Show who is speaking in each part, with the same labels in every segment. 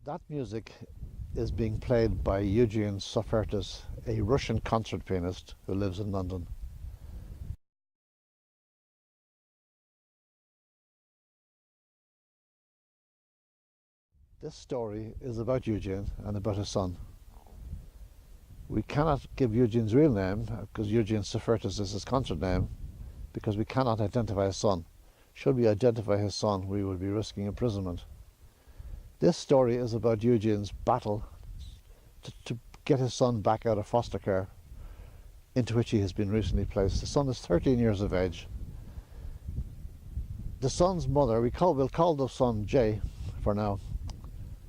Speaker 1: That music is being played by Eugene Sofertis, a Russian concert pianist who lives in London. This story is about Eugene and about his son. We cannot give Eugene's real name, because Eugene Sofertis is his concert name, because we cannot identify his son. Should we identify his son, we would be risking imprisonment. This story is about Eugene's battle to get his son back out of foster care, into which he has been recently placed. The son is 13 years of age. The son's mother, we'll call the son Jay for now,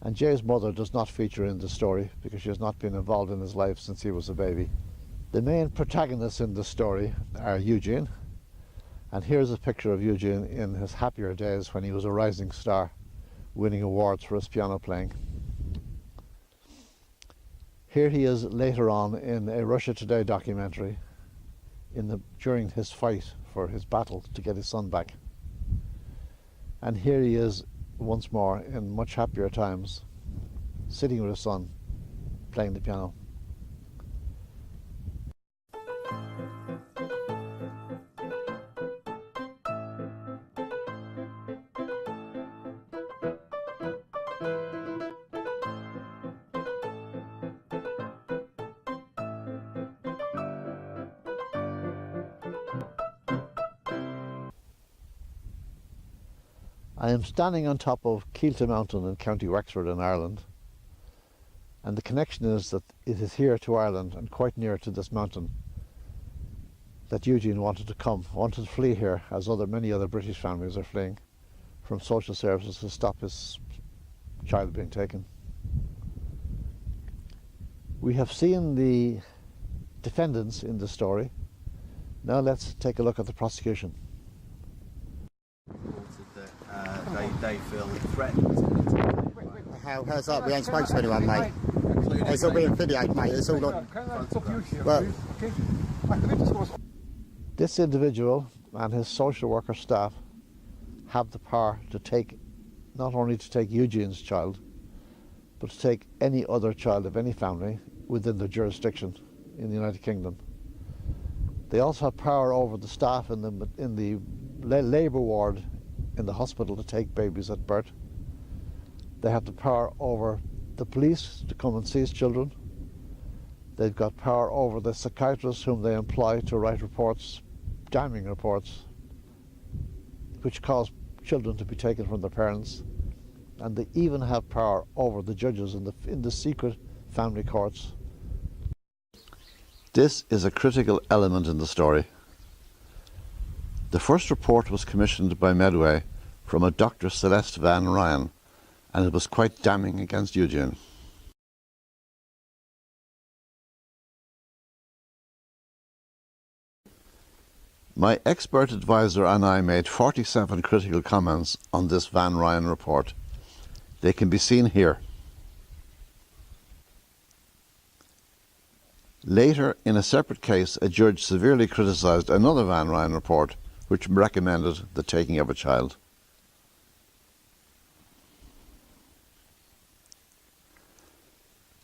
Speaker 1: and Jay's mother does not feature in the story because she has not been involved in his life since he was a baby. The main protagonists in the story are Eugene, and here's a picture of Eugene in his happier days when he was a rising star, winning awards for his piano playing. Here he is later on in a Russia Today documentary during his fight for his battle to get his son back. And here he is once more in much happier times, sitting with his son, playing the piano. I am standing on top of Keilta Mountain in County Wexford in Ireland, and the connection is that it is here to Ireland and quite near to this mountain that Eugene wanted to flee here, as many other British families are fleeing from social services to stop his child being taken. We have seen the defendants in the story. Now let's take a look at the prosecution.
Speaker 2: They feel threatened.
Speaker 3: How's that? We ain't spoke to anyone, mate. It's all being videoed, mate. It's all on.
Speaker 1: This individual and his social worker staff have the power to not only to take Eugene's child, but to take any other child of any family within their jurisdiction in the United Kingdom. They also have power over the staff in the labour ward in the hospital to take babies at birth. They have the power over the police to come and seize children. They've got power over the psychiatrists whom they employ to write reports, damning reports, which cause children to be taken from their parents. And they even have power over the judges in the secret family courts. This is a critical element in the story. The first report was commissioned by Medway from a Dr. Celeste Van Ryan, and it was quite damning against Eugene. My expert advisor and I made 47 critical comments on this Van Ryan report. They can be seen here. Later, in a separate case, a judge severely criticised another Van Ryan report which recommended the taking of a child.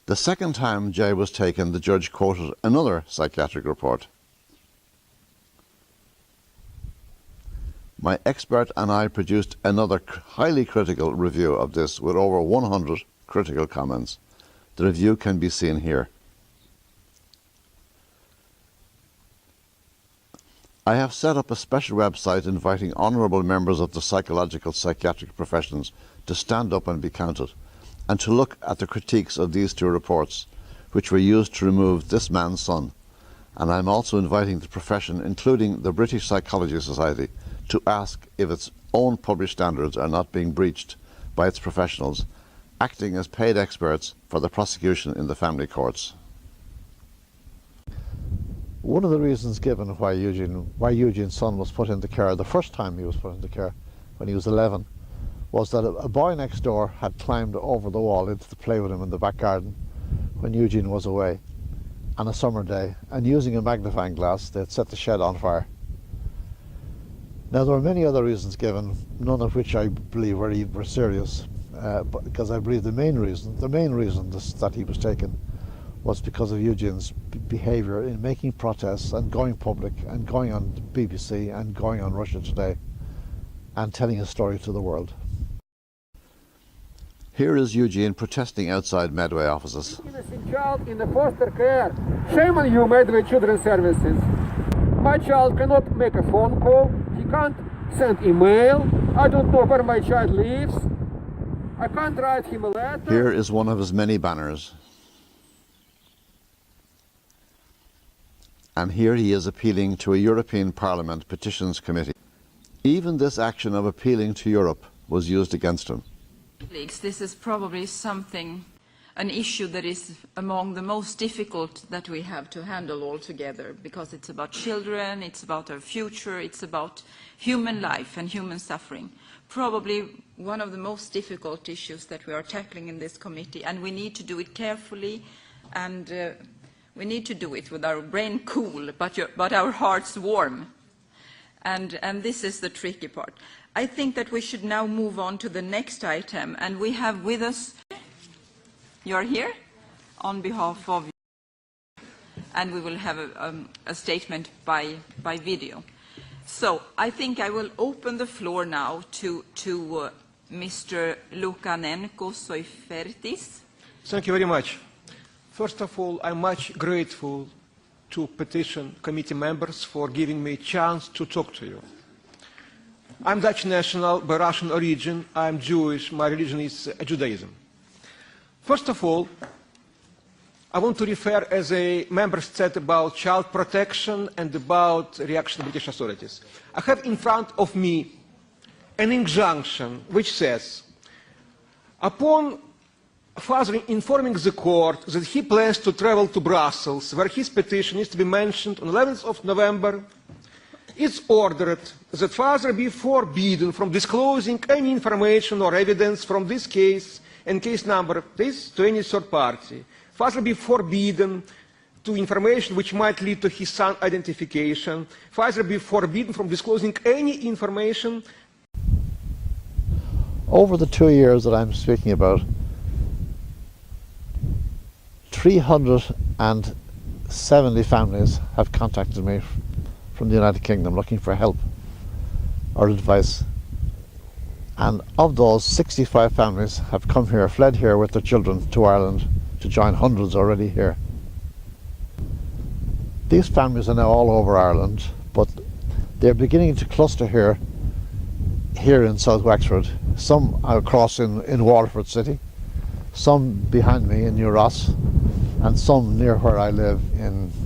Speaker 1: The second time Jay was taken, the judge quoted another psychiatric report. My expert and I produced another highly critical review of this with over 100 critical comments. The review can be seen here. I have set up a special website inviting honourable members of the psychological psychiatric professions to stand up and be counted, and to look at the critiques of these two reports, which were used to remove this man's son. And I am also inviting the profession, including the British Psychology Society, to ask if its own published standards are not being breached by its professionals, acting as paid experts for the prosecution in the family courts. One of the reasons given why Eugene's son was put into care, the first time he was put into care, when he was 11, was that a boy next door had climbed over the wall into the play with him in the back garden when Eugene was away on a summer day, and using a magnifying glass they had set the shed on fire. Now there were many other reasons given, none of which I believe were serious, because I believe the main reason that he was taken was because of Eugene's behaviour in making protests and going public and going on the BBC and going on Russia Today and telling his story to the world. Here is Eugene protesting outside Medway offices.
Speaker 4: Innocent child in the foster care. Shame on you, Medway Children's Services. My child cannot make a phone call. He can't send email. I don't know where my child lives. I can't write him a letter.
Speaker 1: Here is one of his many banners. And here he is appealing to a European Parliament Petitions Committee. Even this action of appealing to Europe was used against him.
Speaker 5: This is probably an issue that is among the most difficult that we have to handle altogether, because it's about children, it's about our future, it's about human life and human suffering. Probably one of the most difficult issues that we are tackling in this committee, and we need to do it carefully, and we need to do it with our brain cool, but our hearts warm. And this is the tricky part. I think that we should now move on to the next item, and we have with us, you're here on behalf of, and we will have a statement by video. So I think I will open the floor now to Mr. Lukanenko Soifertis.
Speaker 4: Thank you very much. First of all, I'm much grateful to petition committee members for giving me a chance to talk to you. I'm Dutch national by Russian origin. I'm Jewish. My religion is Judaism. First of all, I want to refer as a member said about child protection and about reaction of British authorities. I have in front of me an injunction which says, upon father informing the court that he plans to travel to Brussels, where his petition is to be mentioned on 11th of November, it's ordered that father be forbidden from disclosing any information or evidence from this case and case number this to any third party. Father be forbidden to information which might lead to his son identification. Father be forbidden from disclosing any information.
Speaker 1: Over the 2 years that I'm speaking about, 370 families have contacted me from the United Kingdom looking for help or advice. And of those, 65 families have come here, fled here with their children to Ireland to join hundreds already here. These families are now all over Ireland, but they're beginning to cluster here in South Wexford. Some are across in Waterford City, some behind me in New Ross, and some near where I live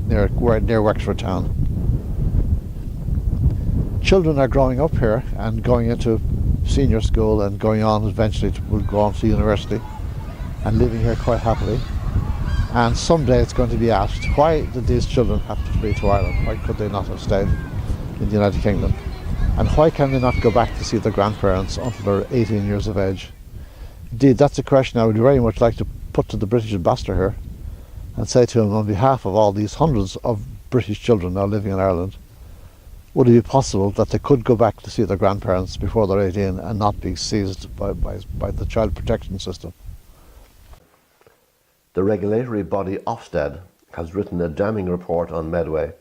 Speaker 1: near Wexford town. Children are growing up here and going into senior school and going on eventually will go on to university and living here quite happily. And someday it's going to be asked, why did these children have to flee to Ireland? Why could they not have stayed in the United Kingdom? And why can they not go back to see their grandparents until they're 18 years of age? Indeed, that's a question I would very much like to put to the British ambassador here and say to him, on behalf of all these hundreds of British children now living in Ireland, would it be possible that they could go back to see their grandparents before they're 18 and not be seized by the child protection system?
Speaker 6: The regulatory body Ofsted has written a damning report on Medway,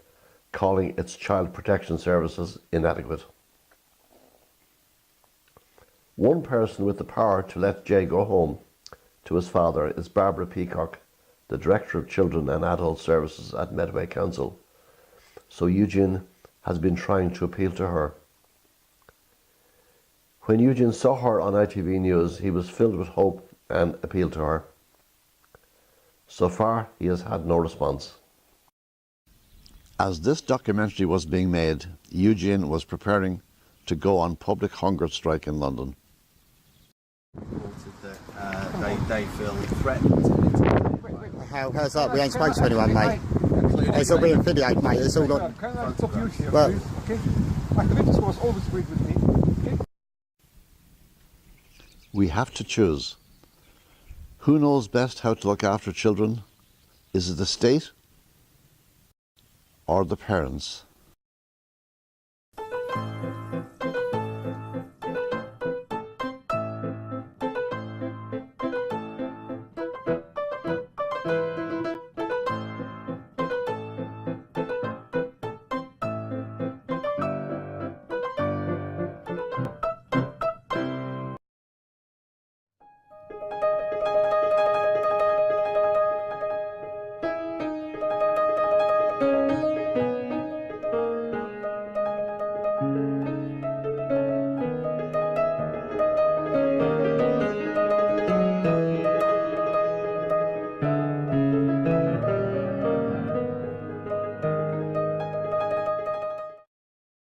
Speaker 6: calling its child protection services inadequate. One person with the power to let Jay go home to his father is Barbara Peacock, the Director of Children and Adult Services at Medway Council. So Eugene has been trying to appeal to her. When Eugene saw her on ITV News, he was filled with hope and appealed to her. So far, he has had no response.
Speaker 1: As this documentary was being made, Eugene was preparing to go on public hunger strike in London.
Speaker 2: They feel threatened.
Speaker 3: How's that? We ain't spoke to anyone, mate. It's all being videoed, mate. It's all not...
Speaker 4: Can I stop you here,
Speaker 3: Well,
Speaker 4: please? Okay. My witness was always agreed with me. Okay.
Speaker 1: We have to choose. Who knows best how to look after children? Is it the state or the parents?
Speaker 7: you.